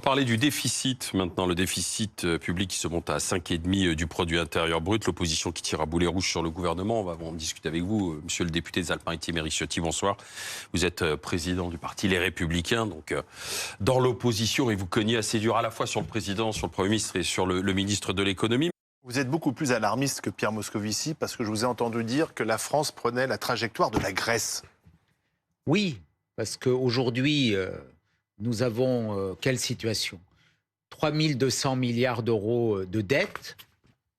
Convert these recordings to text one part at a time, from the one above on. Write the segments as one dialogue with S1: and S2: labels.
S1: parler du déficit maintenant, le déficit public qui se monte à 5,5% du produit intérieur brut, l'opposition qui tire à boulet rouge sur le gouvernement. On va en discuter avec vous, monsieur le député des Alpes-Maritimes, Éric Ciotti, bonsoir. Vous êtes président du parti Les Républicains, donc dans l'opposition, et vous cognez assez dur à la fois sur le président, sur le Premier ministre et sur le ministre de l'économie.
S2: Vous êtes beaucoup plus alarmiste que Pierre Moscovici parce que je vous ai entendu dire que la France prenait la trajectoire de la Grèce.
S3: Oui, parce qu'aujourd'hui, nous avons quelle situation ? 3 200 milliards d'euros de dette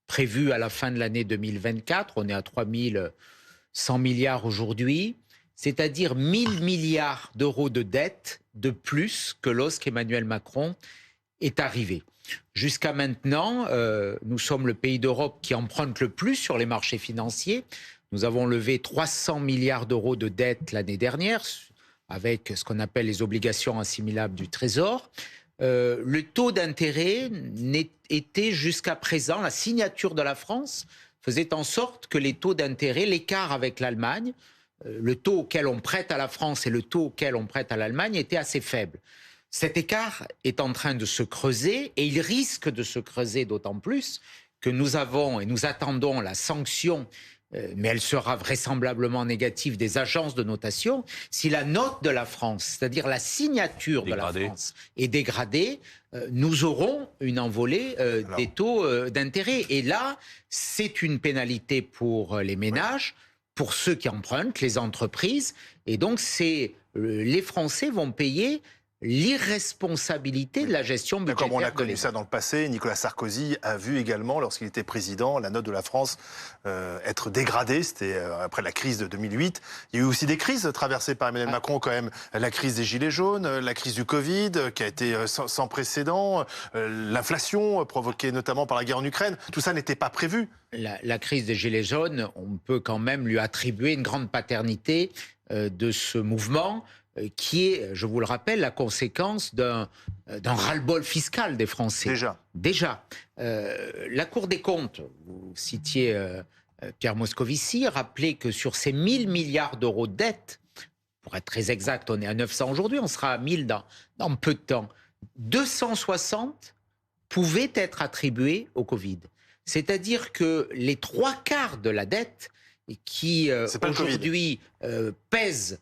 S3: prévue à la fin de l'année 2024. On est à 3 100 milliards aujourd'hui, c'est-à-dire 1 000 milliards d'euros de dette de plus que lorsqu'Emmanuel Macron est arrivé. Jusqu'à maintenant, nous sommes le pays d'Europe qui emprunte le plus sur les marchés financiers. Nous avons levé 300 milliards d'euros de dette l'année dernière, avec ce qu'on appelle les obligations assimilables du Trésor. Le taux d'intérêt était jusqu'à présent, la signature de la France faisait en sorte que les taux d'intérêt, l'écart avec l'Allemagne, le taux auquel on prête à la France et le taux auquel on prête à l'Allemagne était assez faible. Cet écart est en train de se creuser et il risque de se creuser d'autant plus que nous avons et nous attendons la sanction, mais elle sera vraisemblablement négative, des agences de notation. Si la note de la France, c'est-à-dire la signature de la France, est dégradée, nous aurons une envolée des taux d'intérêt. Et là, c'est une pénalité pour les ménages, pour ceux qui empruntent, les entreprises. Et donc, les Français vont payer l'irresponsabilité de la gestion budgétaire.
S2: Comme on a connu ça dans le passé, Nicolas Sarkozy a vu également, lorsqu'il était président, la note de la France être dégradée. C'était après la crise de 2008. Il y a eu aussi des crises traversées par Emmanuel Macron, quand même. La crise des Gilets jaunes, la crise du Covid, qui a été sans précédent, l'inflation provoquée notamment par la guerre en Ukraine. Tout ça n'était pas prévu.
S3: La crise des Gilets jaunes, on peut quand même lui attribuer une grande paternité de ce mouvement, qui est, je vous le rappelle, la conséquence d'un ras-le-bol fiscal des Français. Déjà. La Cour des comptes, vous citiez Pierre Moscovici, rappelait que sur ces 1 000 milliards d'euros de dette, pour être très exact, on est à 900 aujourd'hui, on sera à 1 000 dans peu de temps, 260 pouvaient être attribués au Covid. C'est-à-dire que les 3/4 de la dette qui aujourd'hui pèse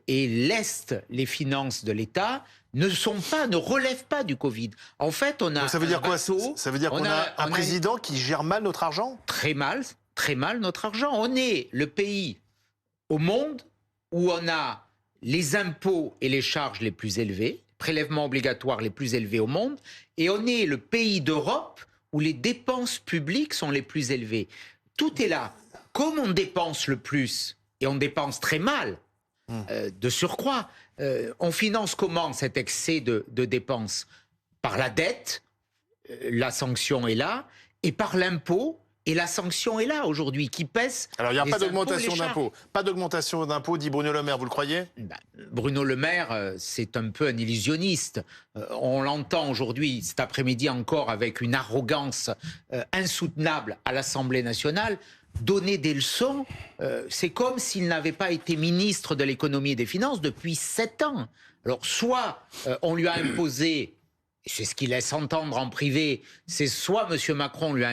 S3: et leste les finances de l'État ne relèvent pas du Covid. En fait, on a.
S2: Donc ça veut dire quoi ? Ça veut dire qu'on a un président qui gère mal notre argent ?
S3: Très mal notre argent. On est le pays au monde où on a les impôts et les charges les plus élevés, prélèvements obligatoires les plus élevés au monde, et on est le pays d'Europe où les dépenses publiques sont les plus élevées. Tout est là. Comme on dépense le plus, et on dépense très mal, de surcroît, on finance comment cet excès de dépenses ? Par la dette, la sanction est là, et par l'impôt, et la sanction est là aujourd'hui, qui pèse.
S2: Alors il n'y a pas d'augmentation d'impôts. Pas d'augmentation d'impôts, dit Bruno Le Maire, vous le croyez ?
S3: Bruno Le Maire, c'est un peu un illusionniste. On l'entend aujourd'hui, cet après-midi encore, avec une arrogance insoutenable à l'Assemblée nationale. Donner des leçons, c'est comme s'il n'avait pas été ministre de l'économie et des finances depuis 7 ans. Alors soit on lui a imposé, c'est ce qu'il laisse entendre en privé, c'est soit M. Macron lui a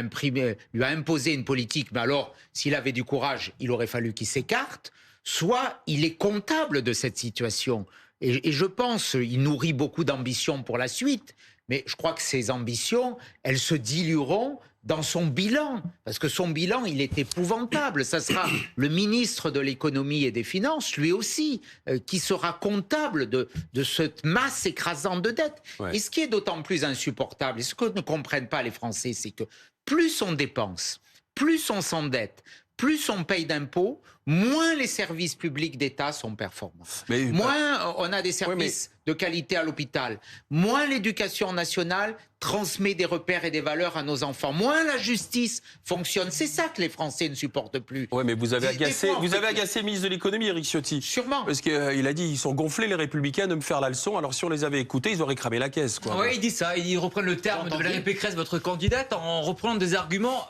S3: imposé une politique, mais alors s'il avait du courage, il aurait fallu qu'il s'écarte, soit il est comptable de cette situation. Et je pense qu'il nourrit beaucoup d'ambitions pour la suite, mais je crois que ces ambitions, elles se dilueront dans son bilan, parce que son bilan, il est épouvantable. Ça sera le ministre de l'économie et des finances, lui aussi, qui sera comptable de cette masse écrasante de dettes. Ouais. Et ce qui est d'autant plus insupportable, et ce que ne comprennent pas les Français, c'est que plus on dépense, plus on s'endette, plus on paye d'impôts, moins les services publics d'État sont performants. Moins on a des services de qualité à l'hôpital, moins l'éducation nationale transmet des repères et des valeurs à nos enfants, moins la justice fonctionne. C'est ça que les Français ne supportent plus.
S1: Oui, mais vous avez agacé le ministre de l'économie, Éric Ciotti.
S3: Sûrement.
S1: Parce qu'il a dit, ils sont gonflés, les Républicains, de me faire la leçon. Alors si on les avait écoutés, ils auraient cramé la caisse, quoi.
S4: Oui, il dit ça. Ils reprennent le terme de Valérie Pécresse, votre candidate, en reprenant des arguments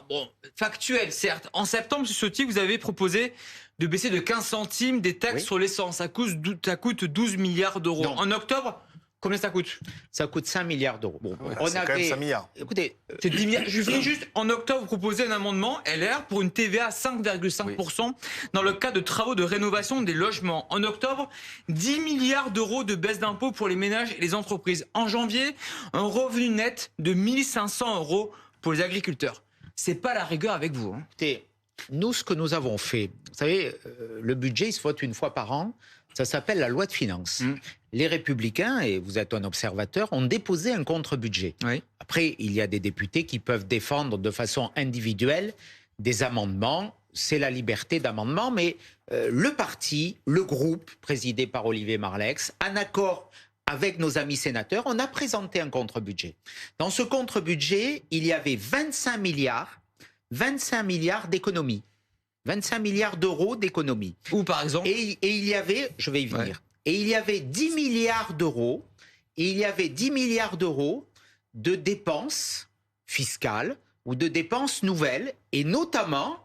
S4: factuels, certes. En septembre, M. Ciotti, vous avez proposé de baisser de 15 centimes des taxes sur l'essence. Ça coûte 12 milliards d'euros. En octobre, Combien ça coûte?
S3: Ça coûte 5 milliards d'euros. Bon,
S2: C'est quand même 5 milliards.
S3: Écoutez,
S4: C'est 10 milliards. Je finis juste. En octobre, vous proposez un amendement LR pour une TVA à 5,5% dans le cas de travaux de rénovation des logements. En octobre, 10 milliards d'euros de baisse d'impôts pour les ménages et les entreprises. En janvier, un revenu net de 1 500 euros pour les agriculteurs. C'est pas la rigueur avec vous. Hein.
S3: écoutez, nous, ce que nous avons fait, vous savez, le budget, il se vote une fois par an. Ça s'appelle la loi de finances. Les Républicains, et vous êtes un observateur, ont déposé un contre-budget.
S4: Oui.
S3: Après, il y a des députés qui peuvent défendre de façon individuelle des amendements. C'est la liberté d'amendement, mais le parti, le groupe, présidé par Olivier Marleix, en accord avec nos amis sénateurs, on a présenté un contre-budget. Dans ce contre-budget, il y avait 25 milliards d'économies. 25 milliards d'euros d'économies.
S4: Ou par exemple.
S3: Et il y avait, je vais y venir, et il y avait 10 milliards d'euros, de dépenses fiscales ou de dépenses nouvelles, et notamment,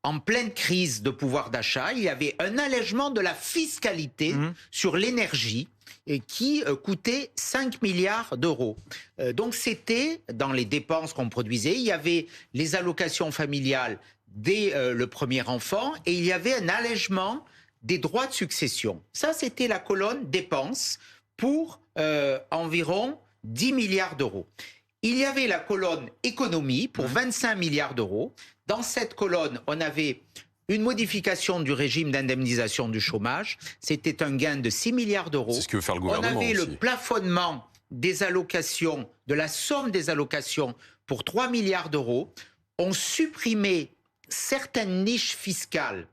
S3: en pleine crise de pouvoir d'achat, il y avait un allègement de la fiscalité sur l'énergie et qui coûtait 5 milliards d'euros. Donc c'était, dans les dépenses qu'on produisait, il y avait les allocations familiales dès le premier enfant, et il y avait un allègement des droits de succession. Ça, c'était la colonne dépenses pour environ 10 milliards d'euros. Il y avait la colonne économie pour 25 milliards d'euros. Dans cette colonne, on avait une modification du régime d'indemnisation du chômage. C'était un gain de 6 milliards d'euros.
S1: C'est ce que veut faire le gouvernement.
S3: On avait
S1: aussi.
S3: le plafonnement des allocations, de la somme des allocations pour 3 milliards d'euros. On supprimait certaines niches fiscales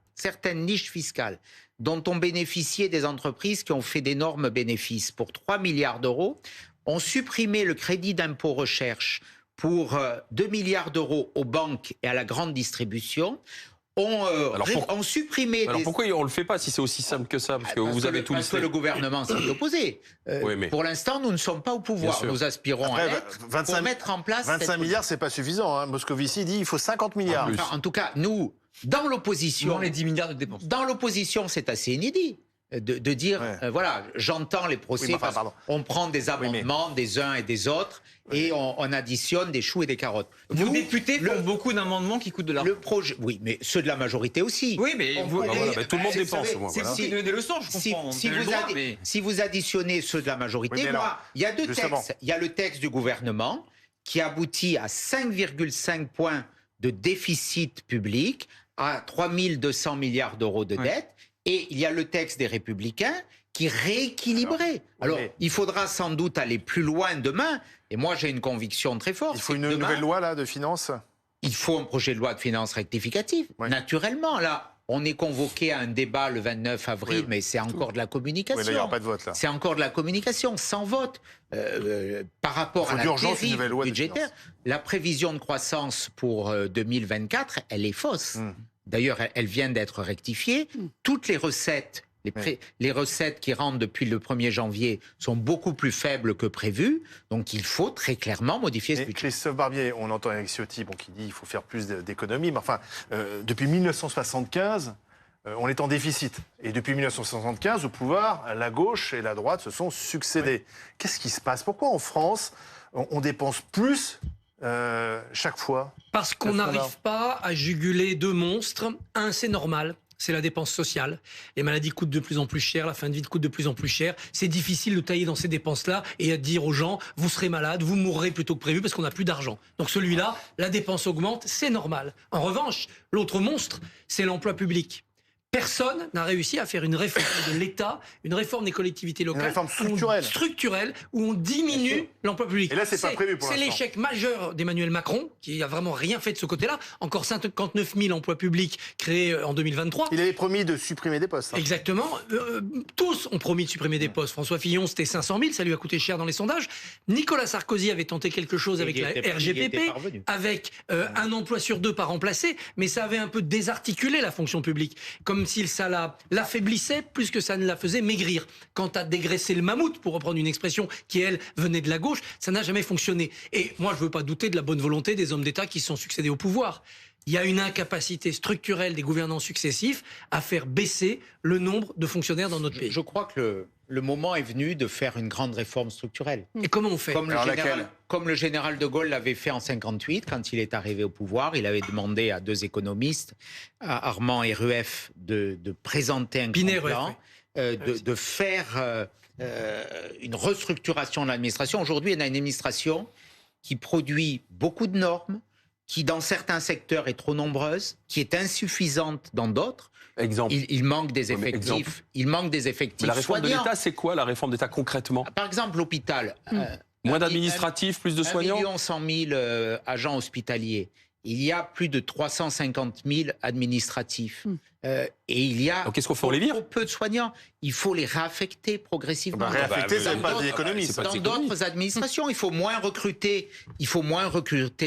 S3: dont ont bénéficié des entreprises qui ont fait d'énormes bénéfices pour 3 milliards d'euros. On supprimait le crédit d'impôt recherche pour 2 milliards d'euros aux banques et à la grande distribution. On supprimait
S1: Alors pourquoi on ne le fait pas si c'est aussi simple que ça? Parce que vous avez tout
S3: Parce que le gouvernement s'est opposé.
S1: Oui, mais...
S3: Pour l'instant, nous ne sommes pas au pouvoir. Nous aspirons à l'être pour mettre en place...
S2: 25 milliards, c'est pas suffisant. Hein. Moscovici dit qu'il faut 50 milliards.
S3: En tout cas, nous, dans l'opposition...
S4: Dans les 10 milliards de dépenses.
S3: Dans l'opposition, c'est assez inédit de dire, voilà, j'entends les procès, on prend des amendements des uns et des autres, et on additionne des choux et des carottes.
S4: Vos députés font beaucoup d'amendements qui coûtent de l'argent.
S3: Le projet, oui, mais ceux de la majorité aussi.
S4: Oui, mais
S1: tout le monde dépense.
S4: C'est vous qui donnez des leçons, je comprends.
S3: Si vous additionnez ceux de la majorité, il y a deux textes. Il y a le texte du gouvernement qui aboutit à 5,5 points de déficit public, à 3 200 milliards d'euros de dette. Et il y a le texte des Républicains qui rééquilibrait. Alors, il faudra sans doute aller plus loin demain. Et moi, j'ai une conviction très forte.
S2: Il faut une nouvelle loi là, de finances.
S3: Il faut un projet de loi de finances rectificative. Naturellement, là, on est convoqué à un débat le 29 avril, mais c'est encore de la communication.
S2: Oui, là, il n'y aura pas de vote, là.
S3: C'est encore de la communication, sans vote. Par rapport à la dérive budgétaire, la prévision de croissance pour 2024, elle est fausse. D'ailleurs, elle vient d'être rectifiée. Toutes les recettes, les recettes qui rentrent depuis le 1er janvier sont beaucoup plus faibles que prévu. Donc, il faut très clairement modifier ce budget.
S2: Christophe Barbier, on entend Éric Ciotti qui dit qu'il faut faire plus d'économies. Mais enfin, depuis 1975, on est en déficit. Et depuis 1975, au pouvoir, la gauche et la droite se sont succédés. Qu'est-ce qui se passe? Pourquoi en France, on dépense plus chaque fois?
S5: Parce qu'on n'arrive pas à juguler deux monstres. Un, c'est normal. C'est la dépense sociale. Les maladies coûtent de plus en plus cher, la fin de vie coûte de plus en plus cher. C'est difficile de tailler dans ces dépenses-là et à dire aux gens, vous serez malade, vous mourrez plutôt que prévu parce qu'on n'a plus d'argent. Donc celui-là, la dépense augmente, c'est normal. En revanche, l'autre monstre, c'est l'emploi public. Personne n'a réussi à faire une réforme de l'État, une réforme des collectivités locales.
S2: Une réforme structurelle.
S5: Où on diminue l'emploi public.
S2: Et là, c'est pas prévu pour l'instant.
S5: C'est l'échec majeur d'Emmanuel Macron, qui a vraiment rien fait de ce côté-là. Encore 59 000 emplois publics créés en 2023.
S2: Il avait promis de supprimer des postes.
S5: Exactement. Tous ont promis de supprimer des postes. François Fillon, c'était 500 000, ça lui a coûté cher dans les sondages. Nicolas Sarkozy avait tenté quelque chose avec la RGPP, avec un emploi sur deux pas remplacé, mais ça avait un peu désarticulé la fonction publique. Comme si ça l'affaiblissait plus que ça ne la faisait maigrir. Quant à dégraisser le mammouth, pour reprendre une expression qui, elle, venait de la gauche, ça n'a jamais fonctionné. Et moi, je ne veux pas douter de la bonne volonté des hommes d'État qui se sont succédés au pouvoir. Il y a une incapacité structurelle des gouvernants successifs à faire baisser le nombre de fonctionnaires dans notre pays.
S3: Je crois que Le moment est venu de faire une grande réforme structurelle.
S5: Et comment on fait?
S3: Comme le général de Gaulle l'avait fait en 58, quand il est arrivé au pouvoir, il avait demandé à 2 économistes, à Armand et Rueff, de présenter un grand plan, de faire une restructuration de l'administration. Aujourd'hui, on a une administration qui produit beaucoup de normes, qui dans certains secteurs est trop nombreuse, qui est insuffisante dans d'autres.
S1: Exemple.
S3: Il manque des effectifs. Il manque des effectifs.
S1: Mais la réforme
S3: soignants.
S1: de l'État, c'est quoi la réforme d'État concrètement?
S3: Par exemple, l'hôpital.
S1: Moins d'administratifs, plus de soignants?
S3: 1 100 000 agents hospitaliers. Il y a plus de 350 000 administratifs. Et il y a
S1: qu'est-ce qu'on fait? On les vire?
S3: trop peu de soignants. Il faut les réaffecter progressivement.
S2: Réaffecter, c'est pas des économies.
S3: Dans d'autres administrations, il faut moins recruter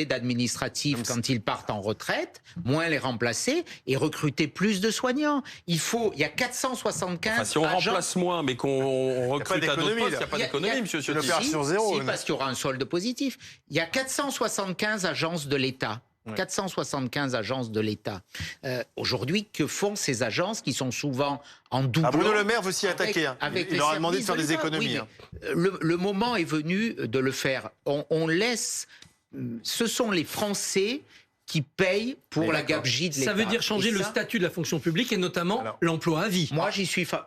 S3: d'administratifs quand ils partent en retraite, moins les remplacer et recruter plus de soignants. Il y a 475
S1: si on
S3: agents.
S1: remplace moins, mais qu'on recrute à d'autres postes, il n'y a pas d'économie, monsieur Ciotti.
S2: L'opération zéro.
S3: Si, parce qu'il y aura un solde positif. Il y a 475 agences de l'État. 475 agences de l'État. Aujourd'hui, que font ces agences qui sont souvent en doublon?
S2: Bruno Le Maire veut s'y attaquer. Il leur a demandé de faire des économies.
S3: Le moment est venu de le faire. On laisse... Ce sont les Français qui payent pour la gabegie de l'État.
S5: Ça veut dire changer le statut de la fonction publique et notamment l'emploi à vie.
S3: Moi,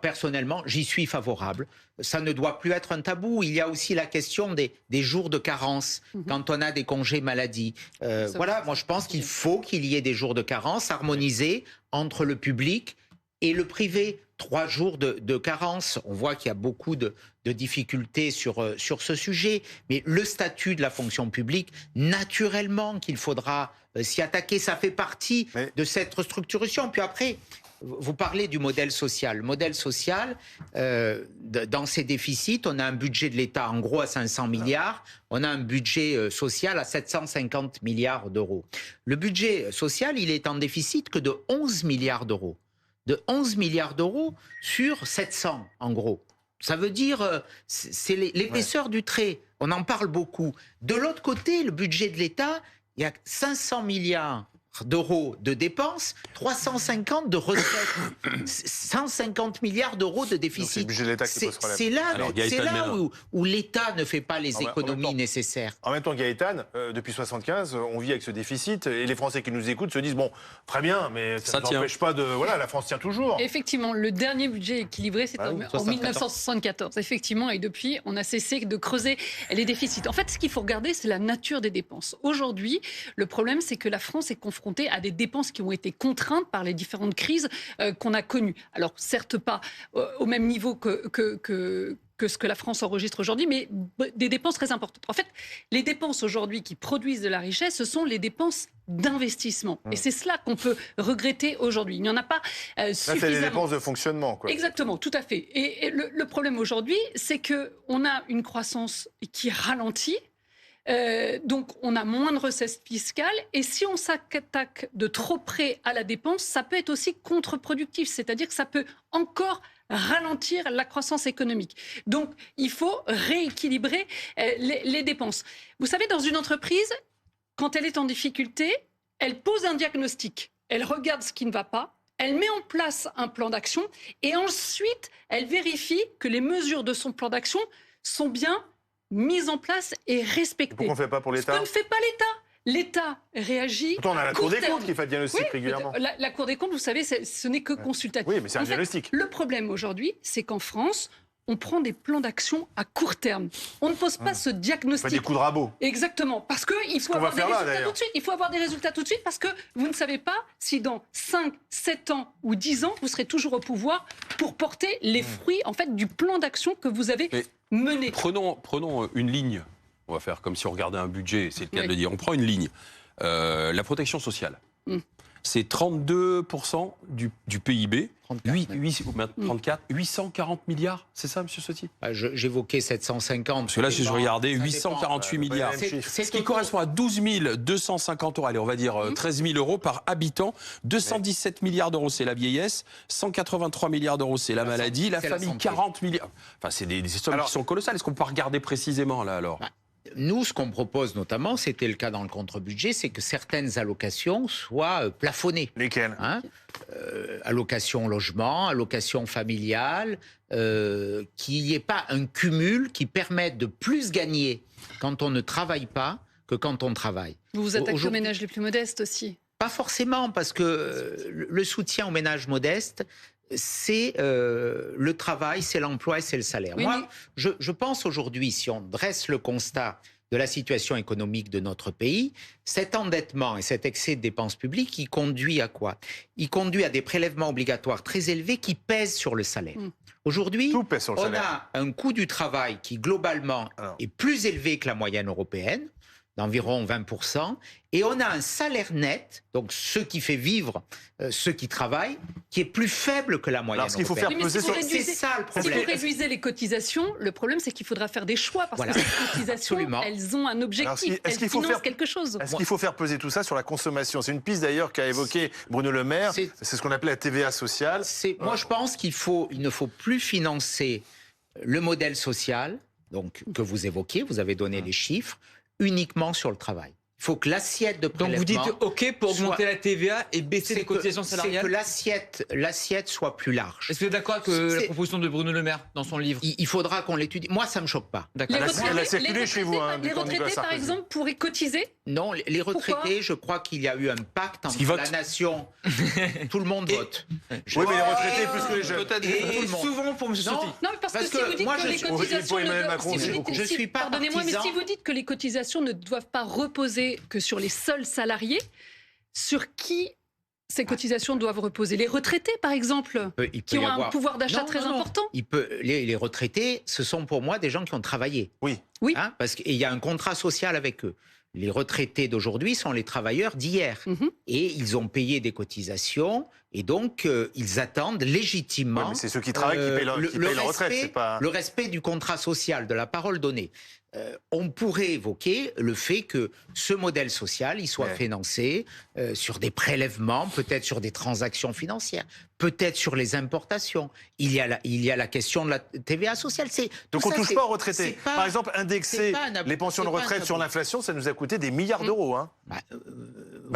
S3: personnellement, j'y suis favorable. Ça ne doit plus être un tabou. Il y a aussi la question des jours de carence quand on a des congés maladie. Moi je pense qu'il faut qu'il y ait des jours de carence harmonisés entre le public et le privé. 3 jours de carence. On voit qu'il y a beaucoup de difficultés sur ce sujet. Mais le statut de la fonction publique, naturellement qu'il faudra s'y attaquer. Ça fait partie de cette restructuration. Puis après, vous parlez du modèle social. Le modèle social, dans ses déficits, on a un budget de l'État en gros à 500 milliards. On a un budget social à 750 milliards d'euros. Le budget social, il est en déficit que de 11 milliards d'euros. De 11 milliards d'euros sur 700, en gros. Ça veut dire, c'est l'épaisseur du trait. On en parle beaucoup. De l'autre côté, le budget de l'État, il y a 500 milliards d'euros de dépenses, 350 de recettes, 150 milliards d'euros de déficit. C'est là où l'État ne fait pas les économies nécessaires.
S2: En même temps, Gaëtan, depuis 1975, on vit avec ce déficit et les Français qui nous écoutent se disent bon, très bien, mais ça ne n'empêche pas de... Voilà, la France tient toujours.
S6: Effectivement, le dernier budget équilibré, c'était en 1974. Effectivement, et depuis, on a cessé de creuser les déficits. En fait, ce qu'il faut regarder, c'est la nature des dépenses. Aujourd'hui, le problème, c'est que la France est confrontée à des dépenses qui ont été contraintes par les différentes crises qu'on a connues. Alors, certes pas au même niveau que ce que la France enregistre aujourd'hui, mais des dépenses très importantes. En fait, les dépenses aujourd'hui qui produisent de la richesse, ce sont les dépenses d'investissement. Et c'est cela qu'on peut regretter aujourd'hui. Il n'y en a pas suffisamment.
S2: Ça, c'est les dépenses de fonctionnement, quoi.
S6: Exactement, tout à fait. Et le problème aujourd'hui, c'est qu'on a une croissance qui ralentit. Donc, on a moins de recettes fiscales. Et si on s'attaque de trop près à la dépense, ça peut être aussi contre-productif. C'est-à-dire que ça peut encore ralentir la croissance économique. Donc, il faut rééquilibrer les dépenses. Vous savez, dans une entreprise, quand elle est en difficulté, elle pose un diagnostic. Elle regarde ce qui ne va pas. Elle met en place un plan d'action. Et ensuite, elle vérifie que les mesures de son plan d'action sont bien mise en place et respectée.
S2: Pourquoi on ne fait pas pour l'État ?
S6: Ce que ne fait pas l'État. L'État réagit.
S2: Pourtant, on a la Cour des comptes qui fait le diagnostic régulièrement.
S6: La Cour des comptes, vous savez, ce n'est que consultatif.
S2: Oui, mais c'est un diagnostic.
S6: Le problème aujourd'hui, c'est qu'en France, on prend des plans d'action à court terme. On ne pose pas ce diagnostic.
S2: Pas des coups de rabot.
S6: Exactement. Parce qu'il faut avoir des résultats tout de suite. Il faut avoir des résultats tout de suite parce que vous ne savez pas si dans 5, 7 ans ou 10 ans, vous serez toujours au pouvoir pour porter les fruits en fait, du plan d'action que vous avez mené.
S1: Prenons une ligne. On va faire comme si on regardait un budget, c'est le cas de le dire. On prend une ligne. La protection sociale. C'est 32% du PIB. 34, 840 milliards, c'est ça, monsieur Ciotti ?
S3: J'évoquais 750.
S1: Parce que là, si je regardais, 848 milliards. C'est ce qui correspond à 12 250 euros, allez, on va dire 13 000 euros par habitant. 217 milliards d'euros, c'est la vieillesse. 183 milliards d'euros, c'est la maladie. La famille, 40 milliards. Enfin, c'est des sommes qui sont colossales. Est-ce qu'on peut regarder précisément, là, alors ?
S3: Nous, ce qu'on propose notamment, c'était le cas dans le contre-budget, c'est que certaines allocations soient plafonnées.
S2: Lesquelles?
S3: Allocation logement, allocation familiale, qu'il n'y ait pas un cumul qui permette de plus gagner quand on ne travaille pas que quand on travaille.
S6: Vous vous attaquez aux ménages les plus modestes aussi?
S3: Pas forcément, parce que le soutien aux ménages modestes, c'est le travail, c'est l'emploi et c'est le salaire.
S6: Oui,
S3: Moi, je pense aujourd'hui, si on dresse le constat de la situation économique de notre pays, cet endettement et cet excès de dépenses publiques, il conduit à quoi? Il conduit à des prélèvements obligatoires très élevés qui pèsent sur le salaire. Aujourd'hui, on a un coût du travail qui, globalement, est plus élevé que la moyenne européenne, d'environ 20%, et on a un salaire net, donc ce qui fait vivre ceux qui travaillent, qui est plus faible que la moyenne européenne.
S2: Alors, ce qu'il faut faire peser sur...
S3: C'est ça le problème.
S6: Si vous réduisez les cotisations, le problème c'est qu'il faudra faire des choix, parce que ces cotisations, elles ont un objectif, elles financent quelque chose.
S2: Est-ce qu'il faut faire peser tout ça sur la consommation? C'est une piste d'ailleurs qu'a évoqué Bruno Le Maire, c'est ce qu'on appelait la TVA sociale.
S3: Moi je pense qu'il ne faut plus financer le modèle social, donc, que vous évoquez, vous avez donné les chiffres, uniquement sur le travail. Il faut que l'assiette de prélèvement...
S4: Donc vous dites OK pour augmenter la TVA et baisser les cotisations salariales?
S3: C'est que l'assiette soit plus large.
S4: Est-ce que vous êtes d'accord avec la proposition de Bruno Le Maire dans son livre?
S3: Il faudra qu'on l'étudie. Moi, ça ne me choque pas.
S2: Elle a circulé chez vous.
S6: Les retraités, par exemple, pourraient cotiser?
S3: Non, les retraités, je crois qu'il y a eu un pacte entre la nation. Tout le monde vote.
S2: Oui, mais les retraités plus que les jeunes.
S4: Et souvent pour M. Sotti.
S6: Non, mais parce que si vous dites que les cotisations
S3: je ne suis pas
S6: pardonnez-moi, mais si vous dites que les cotisations ne doivent pas reposer que sur les seuls salariés, sur qui ces cotisations doivent reposer? Les retraités, par exemple, qui ont un pouvoir d'achat très important.
S3: Les retraités, ce sont pour moi des gens qui ont travaillé.
S2: Oui.
S3: Parce qu'il y a un contrat social avec eux. Les retraités d'aujourd'hui sont les travailleurs d'hier. Et ils ont payé des cotisations et donc ils attendent légitimement...
S2: Oui, mais c'est ceux qui travaillent qui payent leur retraite. C'est pas...
S3: Le respect du contrat social, de la parole donnée. On pourrait évoquer le fait que ce modèle social, il soit financé sur des prélèvements, peut-être sur des transactions financières, peut-être sur les importations. Il y a la question de la TVA sociale.
S2: Donc on ne touche pas aux retraités. Par exemple, indexer les pensions de retraite sur l'inflation, ça nous a coûté des milliards d'euros. Hein.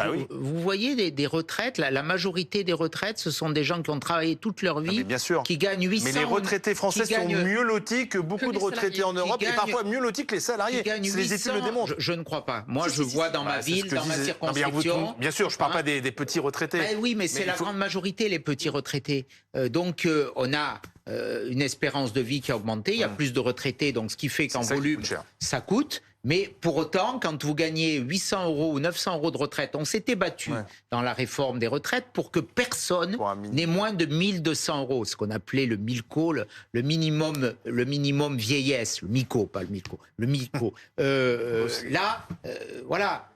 S2: Oui.
S3: Vous voyez des retraites, la majorité des retraites, ce sont des gens qui ont travaillé toute leur vie,
S2: bien sûr.
S3: qui gagnent 800...
S2: Mais les retraités français sont mieux lotis que beaucoup de retraités en Europe, et parfois mieux lotis que les salariés. Les études le démontrent.
S3: Je ne crois pas. Moi, je vois dans ma ville, dans ma circonscription...
S2: Bien sûr, je ne parle pas des petits retraités.
S3: Oui, mais c'est la grande majorité, les petits retraités. Donc, on a une espérance de vie qui a augmenté, il y a plus de retraités, donc ce qui fait qu'en volume, ça coûte. Mais pour autant, quand vous gagnez 800 euros ou 900 euros de retraite, on s'était battu dans la réforme des retraites pour que personne n'ait moins de 1200 euros, ce qu'on appelait le MILCO, le minimum vieillesse, le MICO, pas le MILCO, le MICO. Voilà,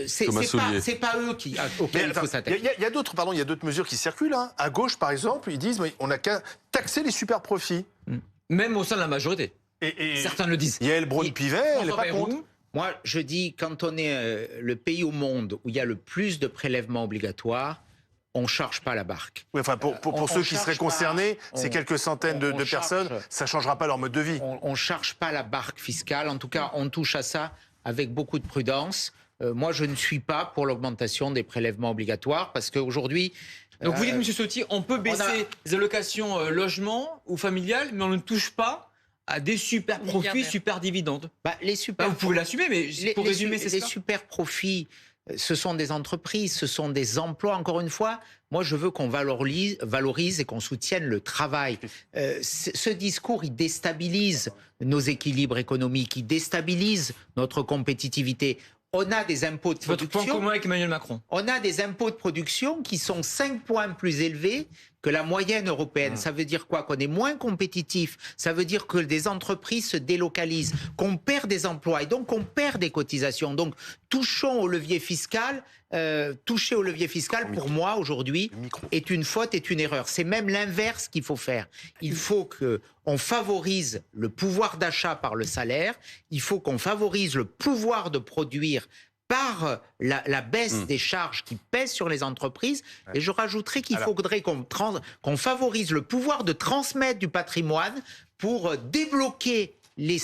S3: c'est pas eux auxquels il faut s'attaquer.
S2: Il y a d'autres mesures qui circulent. Hein. À gauche, par exemple, ils disent on n'a qu'à taxer les super profits.
S4: Même au sein de la majorité. Et certains le disent.
S2: Yael Braun-Pivet, elle n'est pas contre.
S3: Moi, je dis, quand on est le pays au monde où il y a le plus de prélèvements obligatoires, on ne charge pas la barque.
S2: Oui, enfin, pour ceux qui seraient concernés, ces quelques centaines de personnes, ça ne changera pas leur mode de vie.
S3: On ne charge pas la barque fiscale. En tout cas, on touche à ça avec beaucoup de prudence. Moi, je ne suis pas pour l'augmentation des prélèvements obligatoires parce qu'aujourd'hui...
S4: Donc vous dites, M. Sotti, on peut baisser les allocations logement ou familiales, mais on ne touche pas à des super profits, super dividendes. Vous pouvez l'assumer, mais pour résumer, c'est ça.
S3: Les super profits, ce sont des entreprises, ce sont des emplois. Encore une fois, moi, je veux qu'on valorise et qu'on soutienne le travail. Ce discours, il déstabilise nos équilibres économiques, il déstabilise notre compétitivité. On a des impôts de production.
S4: Votre point commun avec Emmanuel Macron.
S3: On a des impôts de production qui sont 5 points plus élevés que la moyenne européenne. Ça veut dire quoi? Qu'on est moins compétitif. Ça veut dire que des entreprises se délocalisent, qu'on perd des emplois et donc qu'on perd des cotisations. Donc, toucher au levier fiscal, pour moi, aujourd'hui, est une faute, est une erreur. C'est même l'inverse qu'il faut faire. Il faut qu'on favorise le pouvoir d'achat par le salaire. Il faut qu'on favorise le pouvoir de produire par la baisse des charges qui pèsent sur les entreprises. Et je rajouterais qu'il faudrait qu'on favorise le pouvoir de transmettre du patrimoine pour débloquer les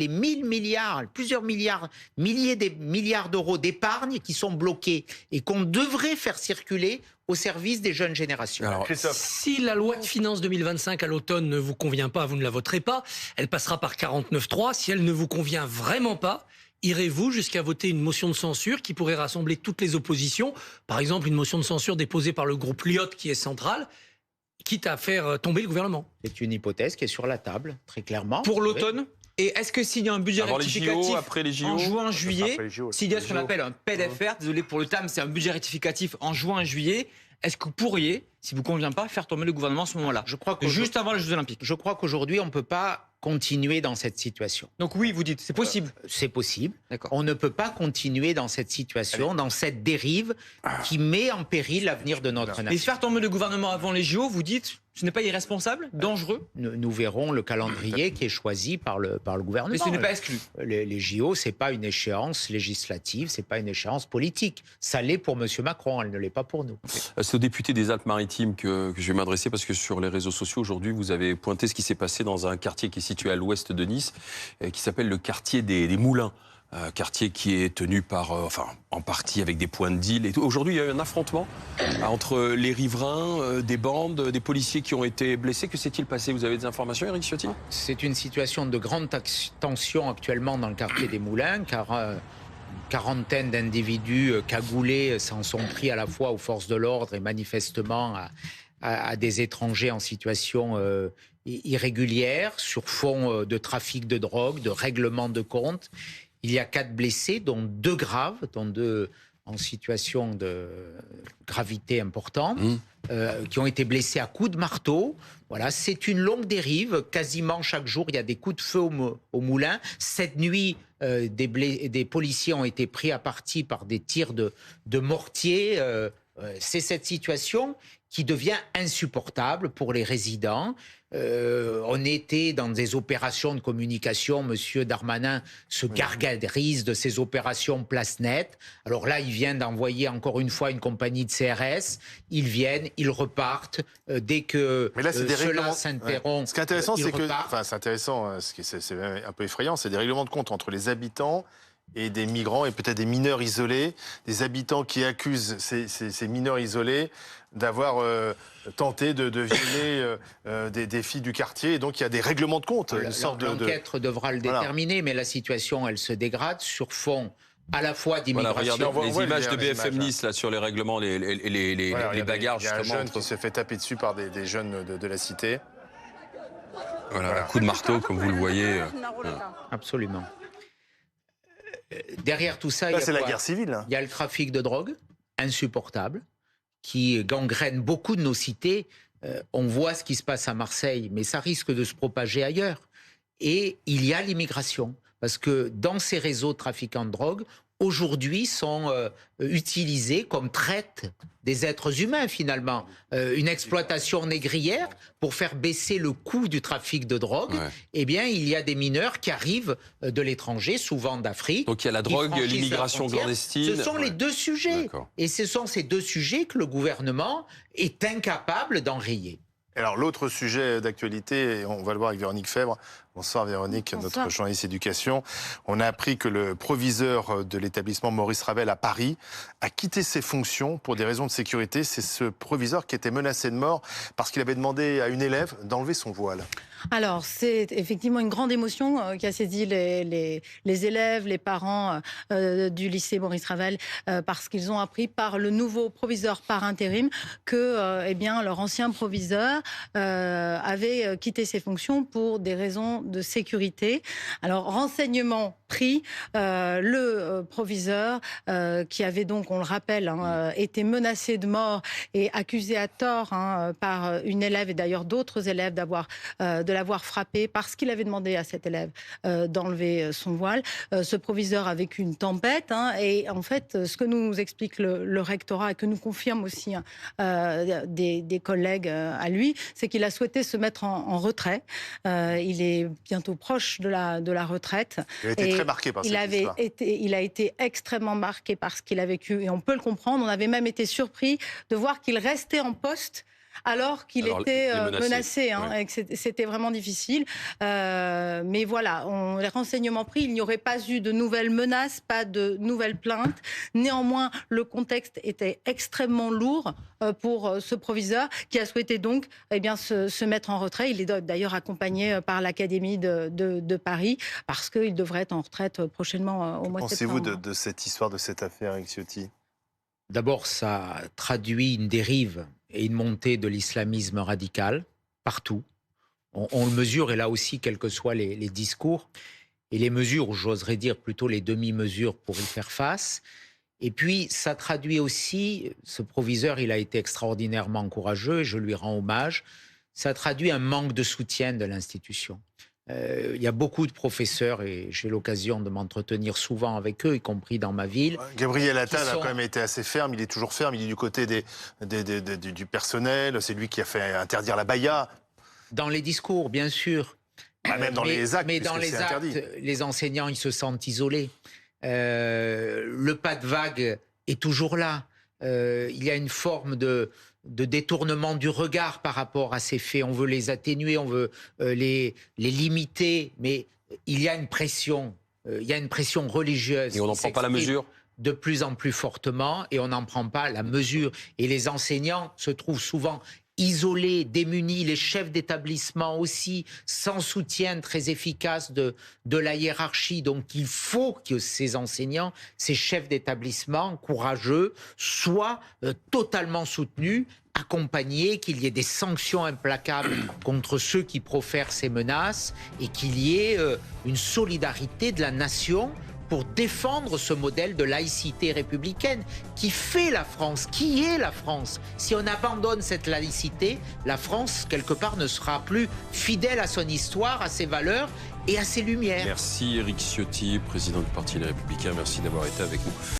S3: 1000 milliards, plusieurs milliards, milliers de milliards d'euros d'épargne qui sont bloqués et qu'on devrait faire circuler au service des jeunes générations.
S1: Alors,
S5: Si la loi de finances 2025 à l'automne ne vous convient pas, vous ne la voterez pas. Elle passera par 49.3. Si elle ne vous convient vraiment pas, irez-vous jusqu'à voter une motion de censure qui pourrait rassembler toutes les oppositions? Par exemple, une motion de censure déposée par le groupe Lyot qui est central, quitte à faire tomber le gouvernement.
S3: C'est une hypothèse qui est sur la table, très clairement.
S4: Pour l'automne. Et est-ce que s'il y a un budget
S1: avant les
S4: rectificatif
S1: JO, après les JO,
S4: en juin, juillet,
S2: Après les JO,
S4: s'il y a ce qu'on appelle un PLFR, désolé pour le terme, c'est un budget rectificatif en juin et juillet, est-ce que vous pourriez, si vous convient pas, faire tomber le gouvernement à ce moment-là?
S3: Je crois que
S4: Juste avant les Jeux Olympiques.
S3: Je crois qu'aujourd'hui, on ne peut pas continuer dans cette situation.
S4: Donc oui, vous dites, c'est possible.
S3: C'est possible.
S4: D'accord.
S3: On ne peut pas continuer dans cette situation, dans cette dérive qui met en péril l'avenir de notre
S4: Et
S3: nation.
S4: faire tomber le gouvernement avant les JO, vous dites, ce n'est pas irresponsable, dangereux,
S3: Nous verrons le calendrier qui est choisi par le gouvernement.
S4: mais ce n'est pas exclu.
S3: Les JO, c'est pas une échéance législative, c'est pas une échéance politique. Ça l'est pour M. Macron, elle ne l'est pas pour nous.
S1: C'est au député des Alpes-Maritimes que je vais m'adresser parce que sur les réseaux sociaux aujourd'hui, vous avez pointé ce qui s'est passé dans un quartier qui est situé à l'ouest de Nice, qui s'appelle le quartier des Moulins. Quartier qui est tenu par, en partie avec des points de deal. Et aujourd'hui, il y a eu un affrontement entre les riverains, des bandes, des policiers qui ont été blessés. Que s'est-il passé? Vous avez des informations, Éric Ciotti?
S3: C'est une situation de grande tension actuellement dans le quartier des Moulins, car une quarantaine d'individus cagoulés s'en sont pris à la fois aux forces de l'ordre et manifestement à des étrangers en situation irrégulière, sur fond de trafic de drogue, de règlement de compte. Il y a 4 blessés, dont 2 graves, dont 2 en situation de gravité importante, qui ont été blessés à coups de marteau. Voilà, c'est une longue dérive. Quasiment chaque jour, il y a des coups de feu au moulin. Cette nuit, des policiers ont été pris à partie par des tirs de mortier. C'est cette situation qui devient insupportable pour les résidents. On était dans des opérations de communication. Monsieur Darmanin se gargarise de ces opérations place nette. Alors là, il vient d'envoyer encore une fois une compagnie de CRS. Ils viennent, ils repartent. Dès que cela s'interrompt,
S2: ouais. Ce qui est intéressant, c'est que...
S3: repartent.
S2: Enfin, c'est intéressant, c'est un peu effrayant, c'est des règlements de compte entre les habitants et des migrants et peut-être des mineurs isolés, des habitants qui accusent ces mineurs isolés d'avoir tenté de violer des filles du quartier. Et donc, il y a des règlements de compte.
S3: L'enquête devra le déterminer, mais la situation, elle se dégrade sur fond à la fois d'immigration.
S1: Voilà, regardez les images de BFM Nice là, sur les règlements, les bagarres.
S2: Il y a un jeune qui se fait taper dessus par des jeunes de la cité.
S1: Voilà, coup de marteau, comme vous le voyez.
S3: Absolument. Derrière tout ça,
S2: Là, c'est la guerre civile.
S3: Il y a le trafic de drogue, insupportable, qui gangrène beaucoup de nos cités. On voit ce qui se passe à Marseille, mais ça risque de se propager ailleurs. Et il y a l'immigration, parce que dans ces réseaux de trafiquants de drogue, aujourd'hui sont utilisés comme traite des êtres humains finalement. Une exploitation négrière pour faire baisser le coût du trafic de drogue. Ouais. Eh bien, il y a des mineurs qui arrivent de l'étranger, souvent d'Afrique.
S1: Donc il y a la drogue, l'immigration clandestine.
S3: Ce sont les 2 sujets. Et ce sont ces 2 sujets que le gouvernement est incapable d'enrayer.
S2: Alors l'autre sujet d'actualité, et on va le voir avec Véronique Febvre. Bonsoir Véronique, notre journaliste éducation. On a appris que le proviseur de l'établissement Maurice Ravel à Paris a quitté ses fonctions pour des raisons de sécurité. C'est ce proviseur qui était menacé de mort parce qu'il avait demandé à une élève d'enlever son voile.
S7: Alors, c'est effectivement une grande émotion qui a saisi les élèves, les parents du lycée Maurice Ravel, parce qu'ils ont appris par le nouveau proviseur par intérim que leur ancien proviseur avait quitté ses fonctions pour des raisons de sécurité. Alors, renseignement pris, le proviseur qui avait donc, on le rappelle, été menacé de mort et accusé à tort par une élève et d'ailleurs d'autres élèves de l'avoir frappé parce qu'il avait demandé à cette élève d'enlever son voile. Ce proviseur a vécu une tempête et en fait, ce que nous explique le rectorat et que nous confirme aussi des collègues à lui, c'est qu'il a souhaité se mettre en retrait. Il est bientôt proche de la retraite.
S2: Il a été très marqué par cette histoire.
S7: Il a été extrêmement marqué par ce qu'il a vécu et on peut le comprendre. On avait même été surpris de voir qu'il restait en poste alors qu'il était menacé, hein,
S1: ouais.
S7: et que c'était vraiment difficile. Mais voilà, les renseignements pris, il n'y aurait pas eu de nouvelles menaces, pas de nouvelles plaintes. Néanmoins, le contexte était extrêmement lourd pour ce proviseur qui a souhaité donc se mettre en retrait. Il est d'ailleurs accompagné par l'Académie de Paris parce qu'il devrait être en retraite prochainement au mois de septembre.
S2: Pensez-vous de cette histoire, de cette affaire, Éric Ciotti?
S3: D'abord, ça traduit une dérive et une montée de l'islamisme radical partout. On le mesure, et là aussi, quels que soient les discours, et les mesures, ou j'oserais dire plutôt les demi-mesures pour y faire face. Et puis, ça traduit aussi, ce proviseur, il a été extraordinairement courageux, et je lui rends hommage, ça traduit un manque de soutien de l'institution. Il y a beaucoup de professeurs, et j'ai l'occasion de m'entretenir souvent avec eux, y compris dans ma ville.
S2: Gabriel Attal a quand même été assez ferme, il est toujours ferme, il est du côté du personnel, c'est lui qui a fait interdire la baya.
S3: Dans les discours, bien sûr.
S2: Même dans les actes,
S3: mais dans les actes,
S2: interdit.
S3: Les enseignants, ils se sentent isolés. Le pas de vague est toujours là. Il y a une forme de détournement du regard par rapport à ces faits. On veut les atténuer, on veut les limiter, mais il y a une pression. Il y a une pression religieuse.
S1: Et on n'en prend pas la mesure?
S3: De plus en plus fortement, et on n'en prend pas la mesure. Et les enseignants se trouvent souvent isolés, démunis, les chefs d'établissement aussi, sans soutien très efficace de la hiérarchie. Donc il faut que ces enseignants, ces chefs d'établissement courageux, soient totalement soutenus, accompagnés, qu'il y ait des sanctions implacables contre ceux qui profèrent ces menaces, et qu'il y ait une solidarité de la nation pour défendre ce modèle de laïcité républicaine qui fait la France, qui est la France. Si on abandonne cette laïcité, la France, quelque part, ne sera plus fidèle à son histoire, à ses valeurs et à ses lumières.
S1: Merci Éric Ciotti, président du Parti Les Républicains. Merci d'avoir été avec nous.